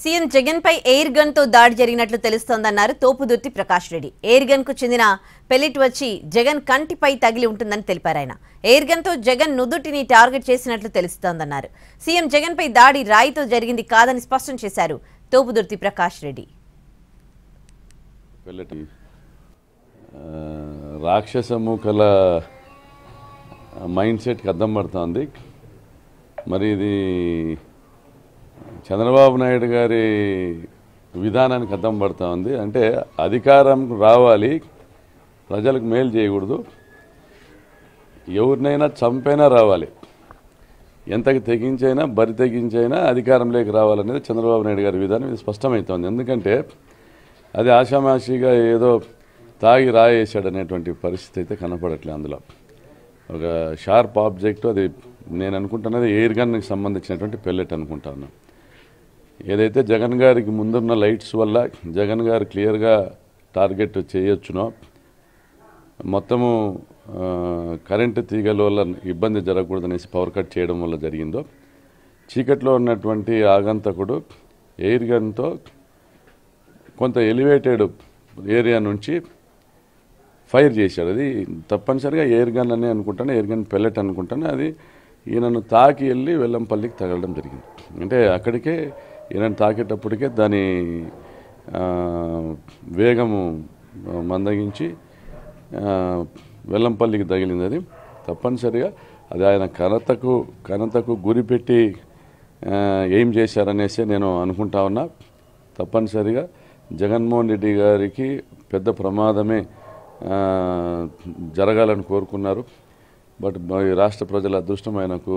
CM Jagan పై air gun తో దాడి జరిగినట్లు తెలుస్తోందన్నారు తోపుదుర్తి ప్రకాష్ రెడ్డి. ఎయిర్ గన్ కు చెందిన పెల్లెట్ వచ్చి జగన్ కంటిపై తగిలి ఉంటుందని తెలిపారు. ఆయన ఎయిర్ గన్ తో జగన్ నుదుటిని టార్గెట్ చేసినట్లు తెలుస్తోందన్నారు. సీఎం జగన్ పై దాడి రాయితో జరిగింది కాదని స్పష్టం చేశారు తోపుదుర్తి ప్రకాష్ రెడ్డి. రాక్షసముఖల మైండ్ సెట్కి అద్దం పడుతోంది. మరి ఇది చంద్రబాబు నాయుడు గారి విధానానికి అద్దం పడుతూ ఉంది. అంటే అధికారం రావాలి, ప్రజలకు మేలు చేయకూడదు, ఎవరినైనా చంపైనా రావాలి, ఎంతకి తెగించైనా బరి తెగించైనా అధికారంలోకి రావాలనేది చంద్రబాబు నాయుడు గారి విధానం. ఇది స్పష్టమవుతోంది. ఎందుకంటే అది ఆషామాషిగా ఏదో తాగి రాయేసాడనేటువంటి పరిస్థితి అయితే కనపడట్లేదు. అందులో ఒక షార్ప్ ఆబ్జెక్టు, అది నేను అనుకుంటున్నది ఎయిర్ గన్కి సంబంధించినటువంటి పెల్లెట్ అనుకుంటాను. ఏదైతే జగన్ గారికి ముందున్న లైట్స్ వల్ల జగన్ గారు క్లియర్గా టార్గెట్ చేయొచ్చునో, మొత్తము కరెంటు తీగల వల్ల ఇబ్బంది జరగకూడదనేసి పవర్ కట్ చేయడం వల్ల జరిగిందో, చీకట్లో ఉన్నటువంటి ఆగంతకుడు ఎయిర్ గన్తో కొంత ఎలివేటెడ్ ఏరియా నుంచి ఫైర్ చేశాడు. అది తప్పనిసరిగా ఎయిర్ గన్ అని అనుకుంటాను, ఎయిర్ గన్ పెల్లెట్ అనుకుంటాను. అది ఈయనను తాకి వెళ్ళి వెల్లంపల్లికి తగలడం జరిగింది. అంటే అక్కడికే ఈయనను తాకేటప్పటికే దాని వేగము మందగించి వెల్లంపల్లికి తగిలింది. అది తప్పనిసరిగా అది ఆయన కనతకు గురిపెట్టి ఏం చేశారనేసి నేను అనుకుంటా ఉన్నా. తప్పనిసరిగా జగన్మోహన్ రెడ్డి గారికి పెద్ద ప్రమాదమే జరగాలని కోరుకున్నారు. బట్ రాష్ట్ర ప్రజల అదృష్టం ఆయనకు